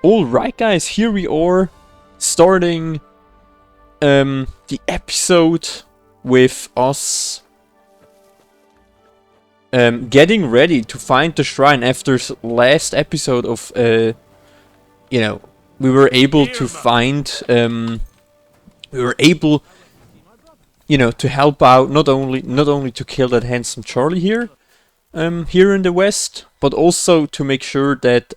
Alright guys, here we are, starting the episode with us getting ready to find the shrine after last episode of, you know, we were able to find, we were able, you know, to help out, not only to kill that handsome Charlie here, here in the West, but also to make sure that,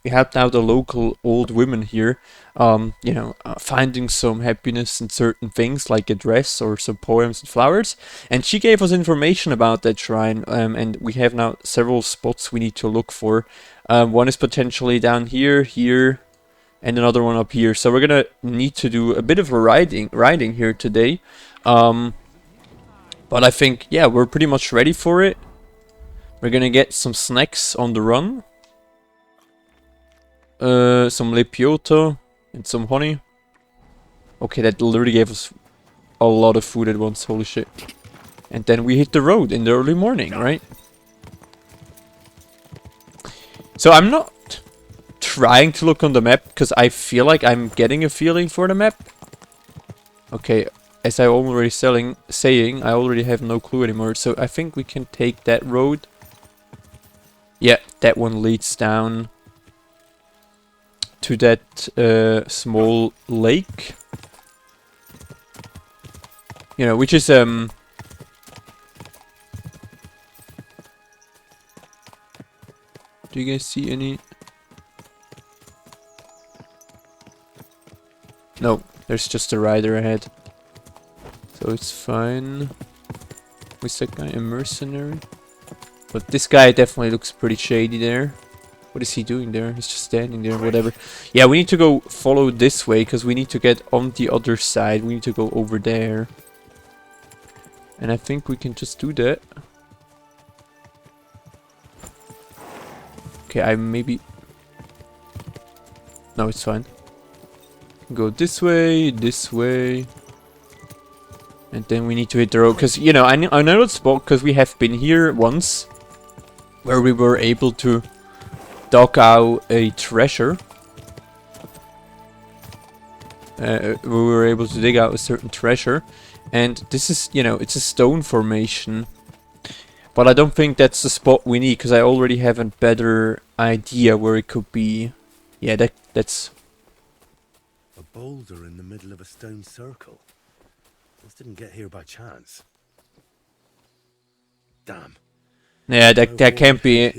we helped out a local old woman here, you know, finding some happiness in certain things like a dress or some poems and flowers. And she gave us information about that shrine, and we have now several spots we need to look for. One is potentially down here, here, and another one up here. So we're gonna need to do a bit of a riding here today. But I think, yeah, we're pretty much ready for it. We're gonna get some snacks on the run. Some lepiota and some honey. Okay, that literally gave us a lot of food at once, holy shit. And then we hit the road in the early morning, right? So I'm not trying to look on the map, because I feel like I'm getting a feeling for the map. Okay, as I already saying, I already have no clue anymore, so I think we can take that road. Yeah, that one leads down to that small lake, you know, which is do you guys see any? No, there's just a rider ahead, so it's fine. What's that guy, a mercenary? But this guy definitely looks pretty shady there. What is he doing there? He's just standing there, whatever. Yeah, we need to go follow this way, because we need to get on the other side. We need to go over there. And I think we can just do that. Okay, I maybe... No, it's fine. Go this way, and then we need to hit the road, because, you know, I know that spot, because we have been here once, where we were able to dug out a treasure. We were able to dig out a certain treasure, and this is, you know, it's a stone formation, but I don't think that's the spot we need, because I already have a better idea where it could be. Yeah, that's a boulder in the middle of a stone circle. This didn't get here by chance. Damn. Yeah, that can't be it.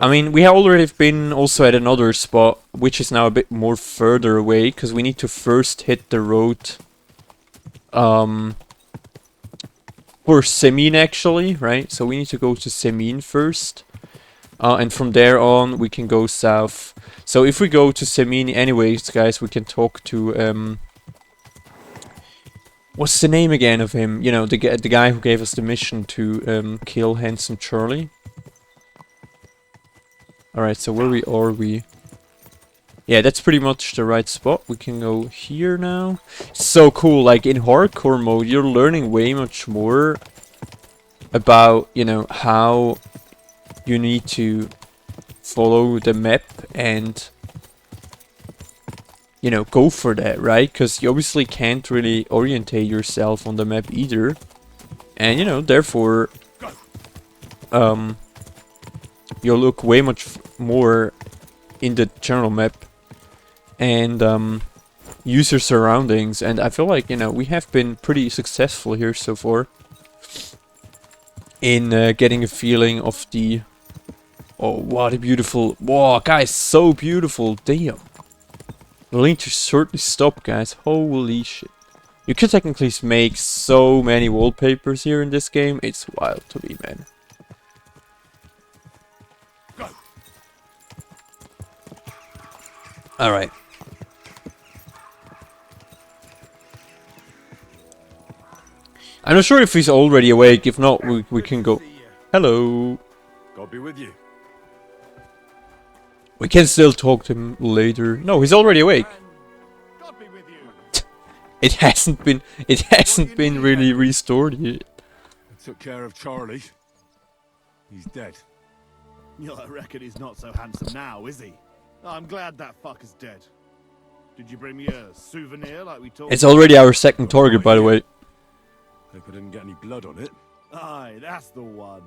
I mean, we have already been also at another spot, which is now a bit more further away, because we need to first hit the road for Semin, actually, right? So we need to go to Semin first, and from there on we can go south. So if we go to Semin anyways, guys, we can talk to what's the name again of him? You know, the guy who gave us the mission to kill handsome Charlie. Alright, so where are we? Yeah, that's pretty much the right spot. We can go here now. So cool, like in hardcore mode, you're learning way much more about, you know, how you need to follow the map and, you know, go for that, right? Because you obviously can't really orientate yourself on the map either. And, you know, therefore, you'll look way much more in the general map and use your surroundings. And I feel like, you know, we have been pretty successful here so far in getting a feeling of the... Oh, what a beautiful... Wow, guys, so beautiful. Damn. You'll need to certainly stop, guys. Holy shit. You can technically make so many wallpapers here in this game. It's wild to me, man. Alright. I'm not sure if he's already awake. If not, we can go... Hello. God be with you. We can still talk to him later. No, he's already awake. God be with you. It hasn't been really restored yet. I took care of Charlie. He's dead. I reckon he's not so handsome now, is he? I'm glad that fucker's dead. Did you bring me a souvenir like we talked? It's already our second target, by the way. Hope I didn't get any blood on it. Aye, that's the one.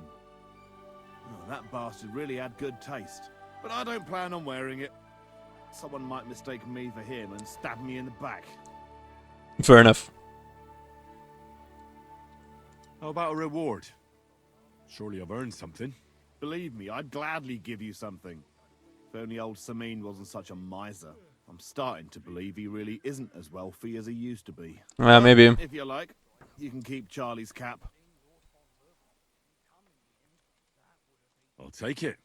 Oh, that bastard really had good taste. But I don't plan on wearing it. Someone might mistake me for him and stab me in the back. Fair enough. How about a reward? Surely I've earned something. Believe me, I'd gladly give you something. If only old Samin wasn't such a miser. I'm starting to believe he really isn't as wealthy as he used to be. Maybe. If you like, you can keep Charlie's cap. I'll take it.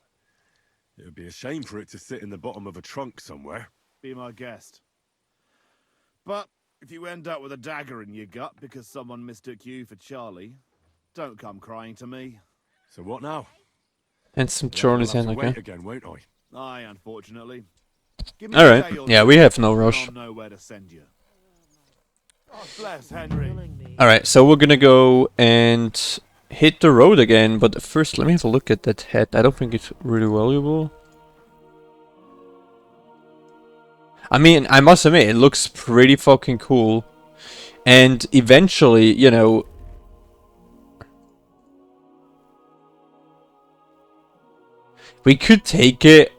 It would be a shame for it to sit in the bottom of a trunk somewhere. Be my guest. But if you end up with a dagger in your gut because someone mistook you for Charlie, don't come crying to me. So what now? And some Well, Charlie's I'll have hand, to wait okay. again, won't I? Aye, unfortunately. Give me a day Alright. or Yeah, two, we have no and rush. I'll know where to send you. God bless Henry. Alright, so we're gonna go and hit the road again, but first let me have a look at that hat. I don't think it's really valuable. I mean, I must admit, it looks pretty fucking cool. And eventually, you know... we could take it...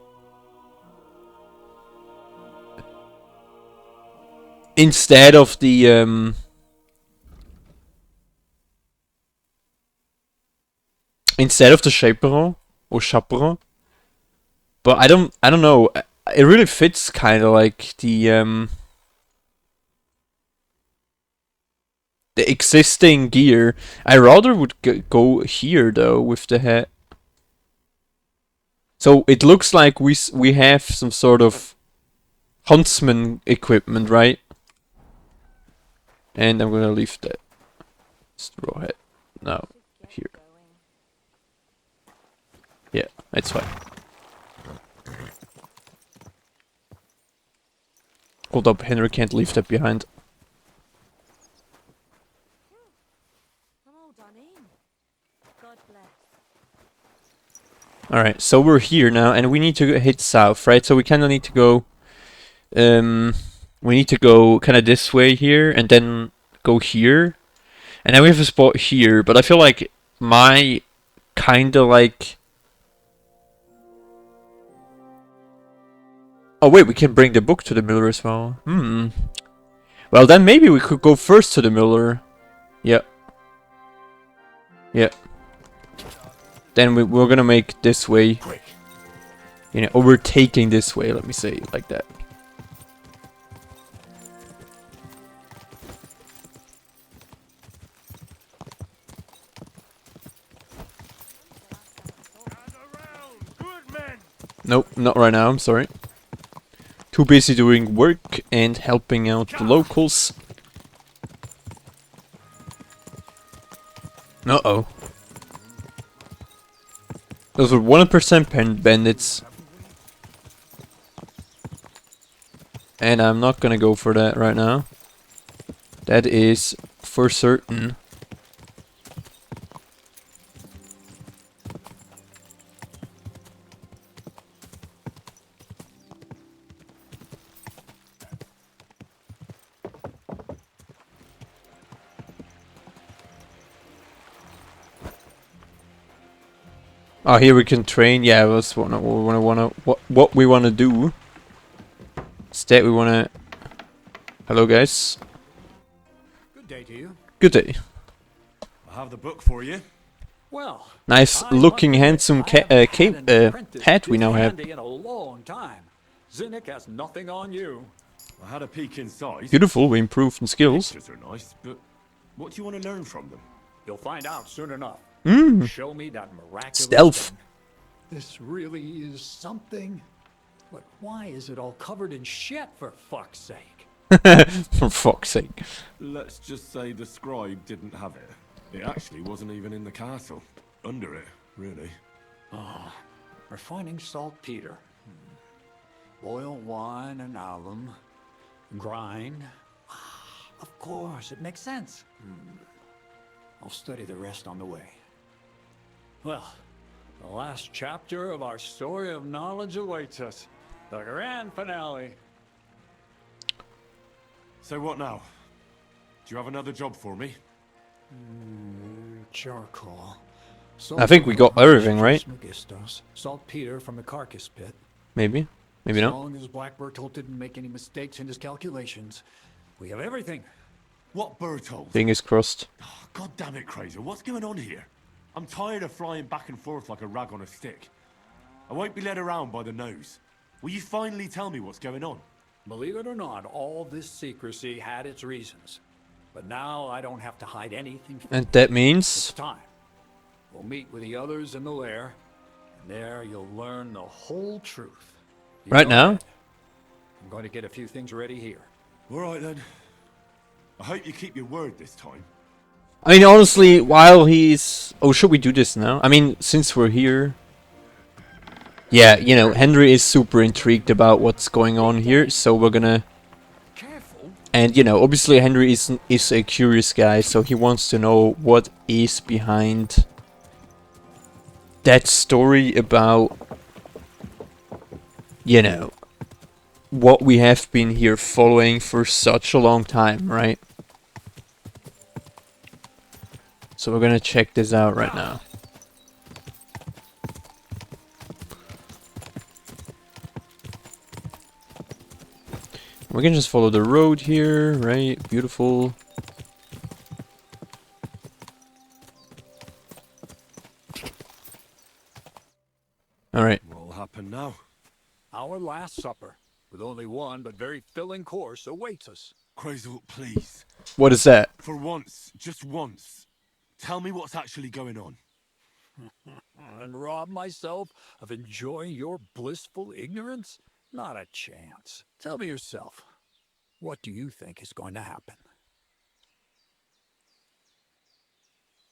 instead of the, instead of the chaperon or chaperon, but I don't know. It really fits kind of like the existing gear. I rather would go here though with the hat. So it looks like we have some sort of huntsman equipment, right? And I'm gonna leave that straw hat now here. Yeah, it's fine. Hold up, Henry can't leave that behind. Alright, so we're here now, and we need to hit south, right? So we kinda need to go... we need to go kinda this way here, and then go here. And then we have a spot here, but I feel like my kinda like... oh wait, we can bring the book to the miller as well. Well then maybe we could go first to the miller. Yep. Yep. Then we're gonna make this way. You know, or we're taking this way, let me say it like that. Nope, not right now, I'm sorry. Too busy doing work and helping out the locals. Uh-oh. Those were 100% bandits. And I'm not gonna go for that right now. That is for certain. Oh, here we can train. Yeah, that's what we wanna do. Instead, we wanna. Hello, guys. Good day to you. Good day. I have the book for you. Well, Nice looking, handsome hat we now have. in a long time. Zinnik has nothing on you. I had a peek inside. Beautiful. We improved in skills. Pictures are nice, but what do you want to learn from them? You'll find out soon enough. Show me that miraculous Stealth. thing. This really is something. But why is it all covered in shit, for fuck's sake? For fuck's sake. Let's just say the scribe didn't have it. It actually wasn't even in the castle. Under it, really. Refining saltpeter. Boil wine and alum. Grind. Of course, it makes sense. I'll study the rest on the way. Well, the last chapter of our story of knowledge awaits us. The grand finale. So what now? Do you have another job for me? Charcoal. I think we got everything, right? Saltpeter from the carcass pit. Maybe. Maybe As not. long as Black Bertolt didn't make any mistakes in his calculations, we have everything. What Bertold? Fingers crossed. Oh, God damn it, Crazer. What's going on here? I'm tired of flying back and forth like a rag on a stick. I won't be led around by the nose. Will you finally tell me what's going on? Believe it or not, all this secrecy had its reasons. But now I don't have to hide anything. And that It's means... time. We'll meet with the others in the lair, and there you'll learn the whole truth. You Right go now? ahead. I'm going to get a few things ready here. All right, then. I hope you keep your word this time. I mean, honestly, while he's... Oh, should we do this now? I mean, since we're here... Yeah, you know, Henry is super intrigued about what's going on here, so we're gonna... Careful. And, you know, obviously Henry is a curious guy, so he wants to know what is behind that story about, you know, what we have been here following for such a long time, right? So we're gonna check this out right now. We can just follow the road here, right? Beautiful. Alright. What'll happen now? Our last supper, with only one but very filling course, awaits us. Crazer, please. What is that? For once, just once, tell me what's actually going on. And rob myself of enjoying your blissful ignorance? Not a chance. Tell me yourself, what do you think is going to happen?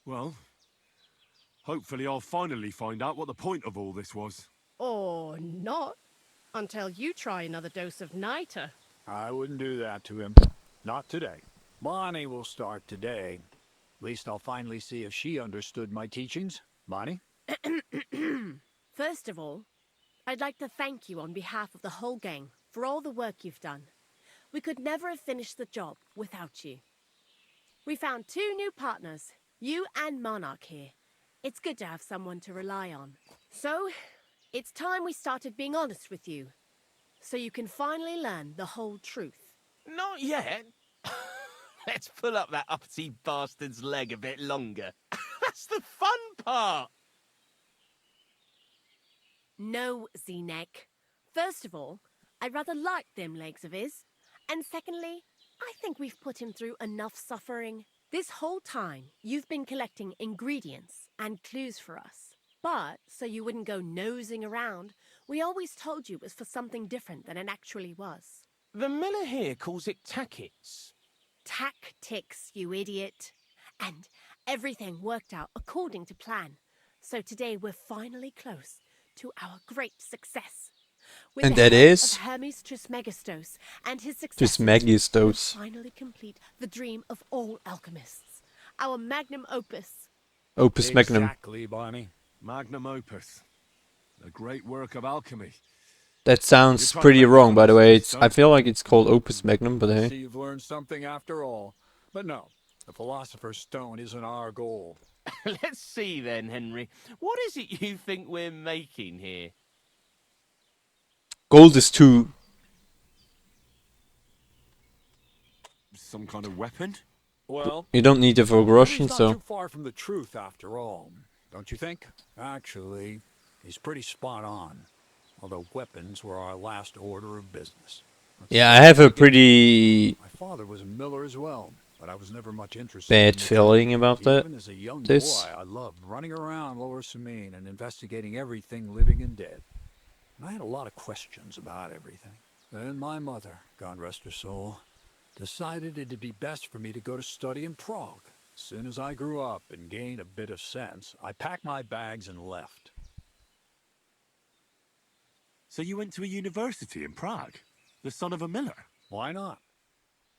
Well, hopefully I'll finally find out what the point of all this was. Or not, until you try another dose of niter. I wouldn't do that to him. Not today. Bonnie will start today. At least I'll finally see if she understood my teachings. Bonnie? First of all, I'd like to thank you on behalf of the whole gang for all the work you've done. We could never have finished the job without you. We found 2 new partners, you and Monarch here. It's good to have someone to rely on. So, it's time we started being honest with you, so you can finally learn the whole truth. Not yet. Let's pull up that uppity bastard's leg a bit longer. That's the fun part. No, Z-Neck. First of all, I rather like them legs of his. And secondly, I think we've put him through enough suffering. This whole time, you've been collecting ingredients and clues for us. But, so you wouldn't go nosing around, we always told you it was for something different than it actually was. The miller here calls it tackets. Tactics, you idiot. And everything worked out according to plan. So today we're finally close to our great success. With And the that help is? of Hermes Trismegistos and his successors, Trismegistos. we'll finally complete the dream of all alchemists. Our magnum opus. Opus Magnum. Exactly, Bonnie. Magnum opus. A great work of alchemy. That sounds pretty wrong, by the way. I feel like it's called Opus Magnum, but hey. See, you've learned something after all. But no, the Philosopher's Stone isn't our goal. Let's see then, Henry. What is it you think we're making here? Gold is too... Some kind of weapon? Well, You don't need it for Russian, he's not so... too far from the truth after all, don't you think? Actually, he's pretty spot on. Although weapons were our last order of business. Yeah, I have a pretty My father was a miller as well, but I was never much interested. bad in the feeling trade. about that. Even as a young This. boy, I loved running around Lower Samine and investigating everything living and dead. And I had a lot of questions about everything. Then my mother, God rest her soul, decided it'd be best for me to go to study in Prague. As soon as I grew up and gained a bit of sense, I packed my bags and left. So you went to a university in Prague? The son of a miller? Why not?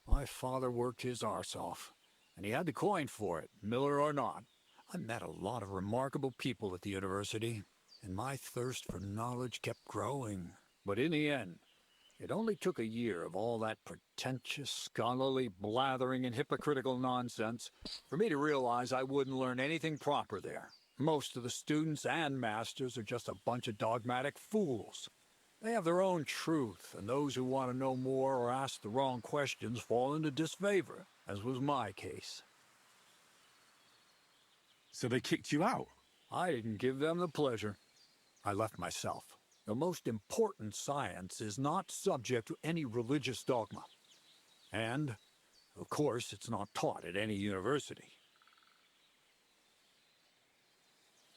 My father worked his arse off, and he had the coin for it, miller or not. I met a lot of remarkable people at the university, and my thirst for knowledge kept growing. But in the end, it only took a year of all that pretentious, scholarly blathering and hypocritical nonsense for me to realize I wouldn't learn anything proper there. Most of the students and masters are just a bunch of dogmatic fools. They have their own truth, and those who want to know more or ask the wrong questions fall into disfavor, as was my case. So they kicked you out? I didn't give them the pleasure. I left myself. The most important science is not subject to any religious dogma. And, of course, it's not taught at any university.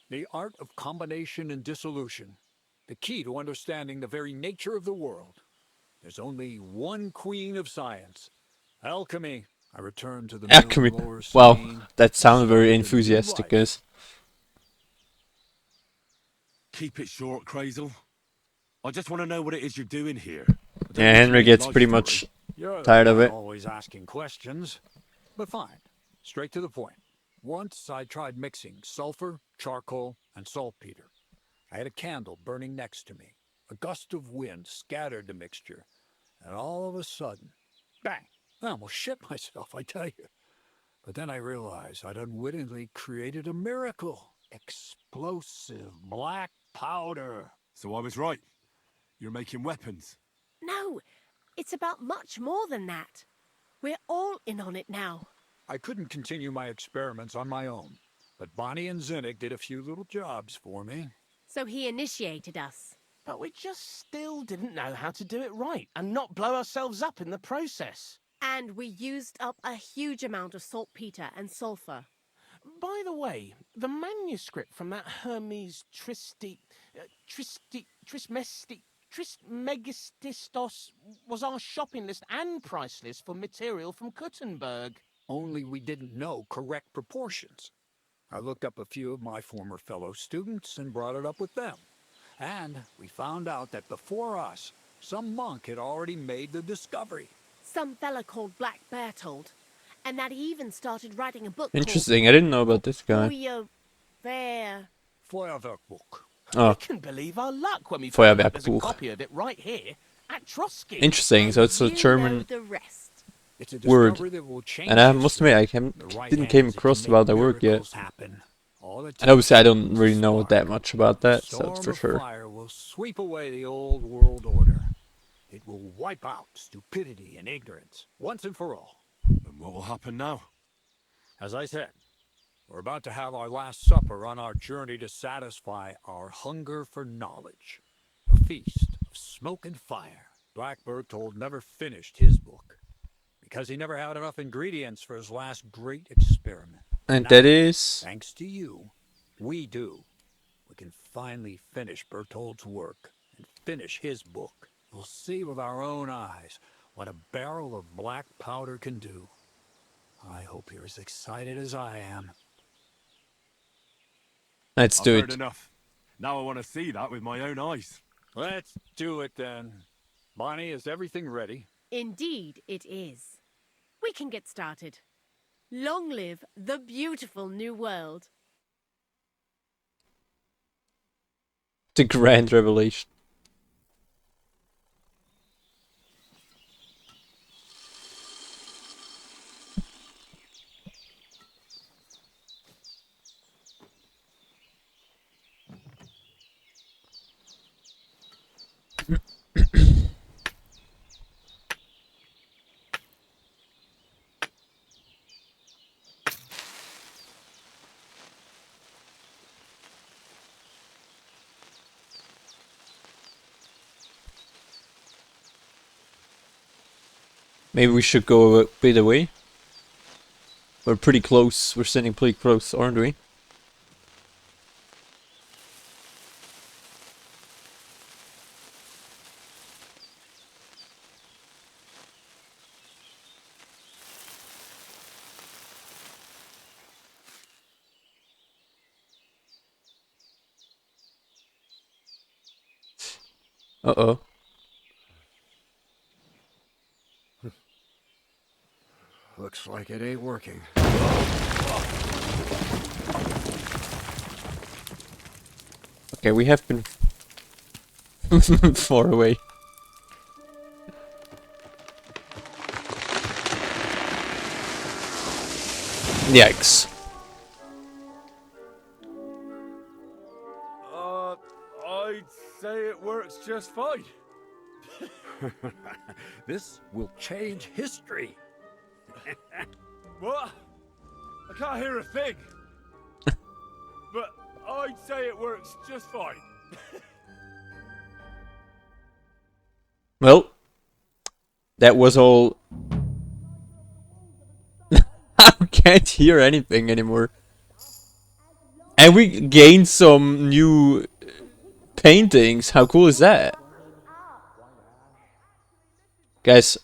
The art of combination and dissolution, the key to understanding the very nature of the world. There's only one queen of science, alchemy. I returned to the Alchemy. middle lower Wow, scene, that sounded very started a new enthusiastic, life. guys. Keep it short, Crazel. I just want to know what it is you're doing here. Yeah, Henry gets pretty much You're the tired of one it. always asking questions, but fine. Straight to the point. Once I tried mixing sulfur, charcoal, and saltpeter. I had a candle burning next to me. A gust of wind scattered the mixture, and all of a sudden, bang! I almost shit myself, I tell you. But then I realized I'd unwittingly created a miracle. Explosive black powder. So I was right. You're making weapons. No, it's about much more than that. We're all in on it now. I couldn't continue my experiments on my own, but Bonnie and Zinnik did a few little jobs for me. So he initiated us. But we just still didn't know how to do it right and not blow ourselves up in the process. And we used up a huge amount of saltpeter and sulfur. By the way, the manuscript from that Hermes Trismegistos was our shopping list and price list for material from Kuttenberg. Only we didn't know correct proportions. I looked up a few of my former fellow students and brought it up with them. And we found out that before us, some monk had already made the discovery. Some fella called Black Bertold. And that he even started writing a book Interesting, I didn't know about this guy. called Feuerwerkbuch. Oh, We couldn't believe our luck when we found out there's a Feuerwerkbuch. copy of it right here at Trotsky. Interesting, so it's a You know German the rest. It's a word. discovery that will change And I must history. admit, I The right didn't came hands that across can about make that word yet. miracles happen. All it And obviously I takes don't is really a know spark. that much about that, so Storm for of sure. fire will sweep away the old world order. It will wipe out stupidity and ignorance, once and for all. And what will happen now? As I said, we're about to have our last supper on our journey to satisfy our hunger for knowledge. A feast of smoke and fire. Black Bertold never finished his book, because he never had enough ingredients for his last great experiment. And Now, that is... thanks to you, we do. We can finally finish Bertold's work and finish his book. We'll see with our own eyes what a barrel of black powder can do. I hope you're as excited as I am. Let's I've do heard it. enough. Now I want to see that with my own eyes. Let's do it then. Bonnie, is everything ready? Indeed it is. We can get started. Long live the beautiful new world. The grand revelation. Maybe we should go a bit away. We're pretty close. We're sitting pretty close, aren't we? Uh-oh. Looks like it ain't working. Okay, we have been far away. Yikes. I'd say it works just fine. This will change history. What? I can't hear a thing. But I'd say it works just fine. Well, that was all. I can't hear anything anymore. And we gained some new paintings. How cool is that? Guys.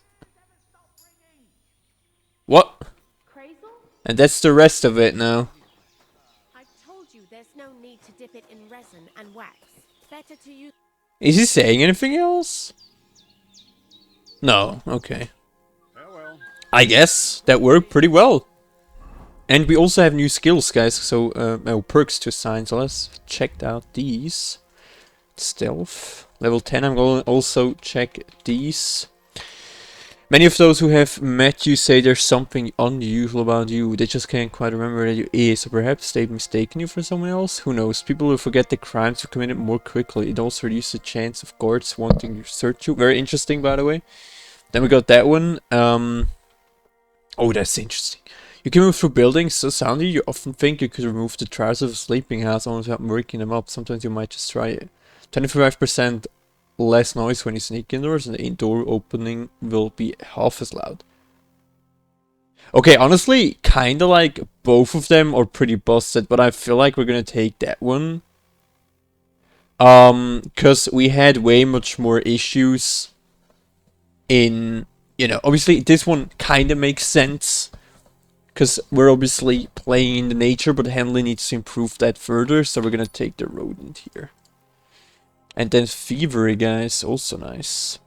What? And that's the rest of it now. I told you there's no need to dip it in resin and wax. Better to use. Is he saying anything else? No, okay. I guess that worked pretty well. And we also have new skills, guys, so perks to assign, so let's check out these. Stealth, level 10, I'm going to also check these. Many of those who have met you say there's something unusual about you, they just can't quite remember that you is, or perhaps they've mistaken you for someone else, who knows, people will forget the crimes you committed more quickly, it also reduces the chance of guards wanting to search you, very interesting by the way. Then we got that one, oh that's interesting. You can move through buildings so soundly you often think you could remove the trousers of a sleeping house almost without breaking them up, sometimes you might just try it. 25% less noise when you sneak indoors, and the indoor opening will be half as loud. Okay, honestly, kinda like both of them are pretty busted, but I feel like we're gonna take that one. Cause we had way much more issues in, you know, obviously this one kinda makes sense. Cause we're obviously playing in the nature, but handling needs to improve that further, so we're gonna take the rodent here. And then Thievery, guys, also nice.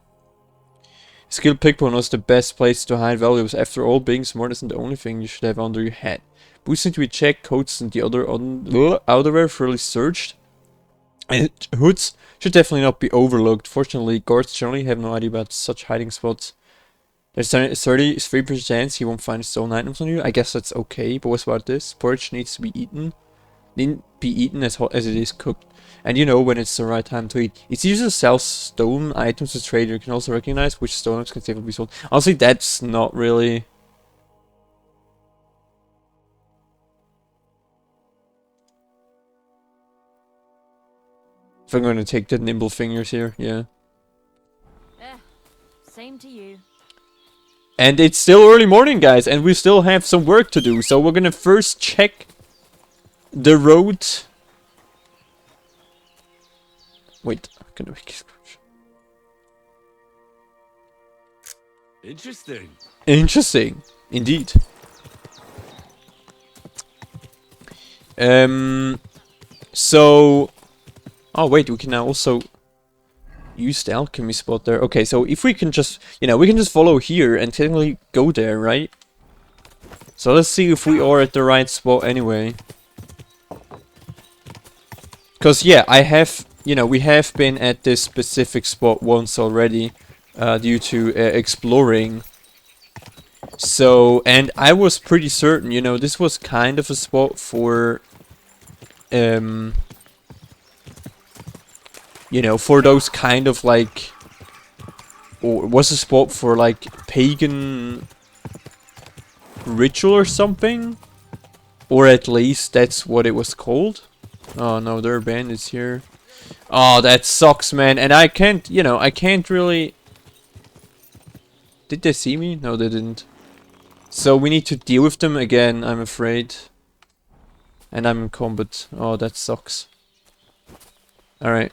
Skilled Pickpocket was the best place to hide valuables. After all, being smart isn't the only thing you should have under your hat. Boots need to be checked, coats and the other outerwear thoroughly searched. And hoods should definitely not be overlooked. Fortunately, guards generally have no idea about such hiding spots. There's a 33% chance he won't find stolen items on you. I guess that's okay, but what's about this? Porridge needs to be eaten. Needn't be eaten as hot as it is cooked. And you know when it's the right time to eat. It's usually sells stolen items to trader. You can also recognize which stolen items can safely be sold. Honestly, that's not really... If I'm going to take the nimble fingers here, yeah. Same to you. And it's still early morning, guys, and we still have some work to do. So we're gonna first check the road. Wait, I'm gonna make it. Interesting. Interesting, indeed. So, oh wait, we can now also use the alchemy spot there. Okay, so if we can just, you know, we can just follow here and technically go there, right? So let's see if we are at the right spot anyway. Because, yeah, I have, you know, we have been at this specific spot once already due to exploring. So, and I was pretty certain, you know, this was kind of a spot for, you know, for those kind of like, or was a spot for like pagan ritual or something? Or at least that's what it was called. Oh no, there are bandits here. Oh, that sucks, man. And I can't, you know, I can't really... Did they see me? No, they didn't. So we need to deal with them again, I'm afraid. And I'm in combat. Oh, that sucks. Alright.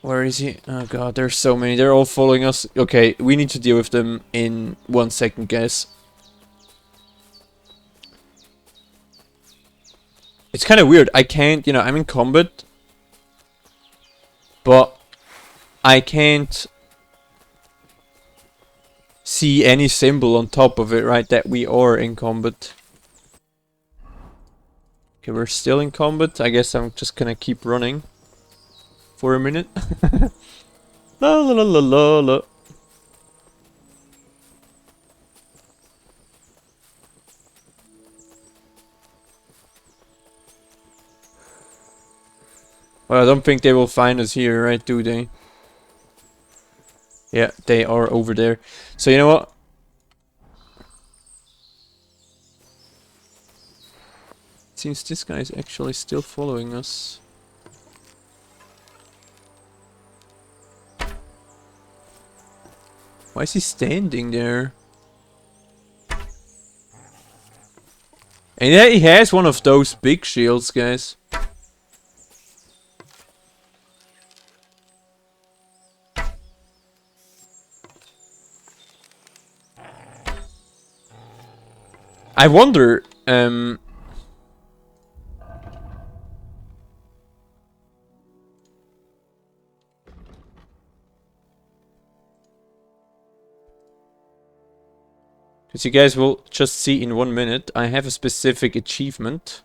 Where is he? Oh god, there's so many. They're all following us. Okay, we need to deal with them in 1 second, guys. It's kind of weird. I can't, you know, I'm in combat. But I can't see any symbol on top of it, right, that we are in combat. Okay, we're still in combat. I guess I'm just gonna keep running for a minute. La la la la la la. Well, I don't think they will find us here, right? Do they? Yeah, they are over there. So you know what? Seems this guy is actually still following us. Why is he standing there? And yeah, he has one of those big shields, guys. I wonder, as you guys will just see in 1 minute, I have a specific achievement.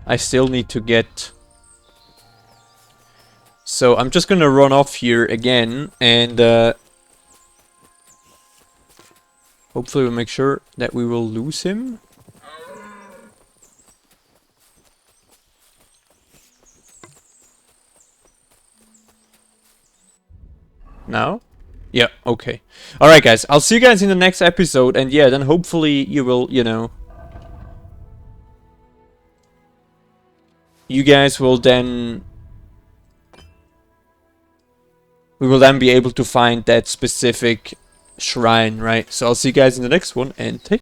I still need to get. So I'm just gonna run off here again and hopefully we'll make sure that we will lose him. Now? Yeah, okay. Alright guys, I'll see you guys in the next episode, and yeah, then hopefully you will, you know... You guys will then... We will then be able to find that specific shrine, right? So I'll see you guys in the next one, and take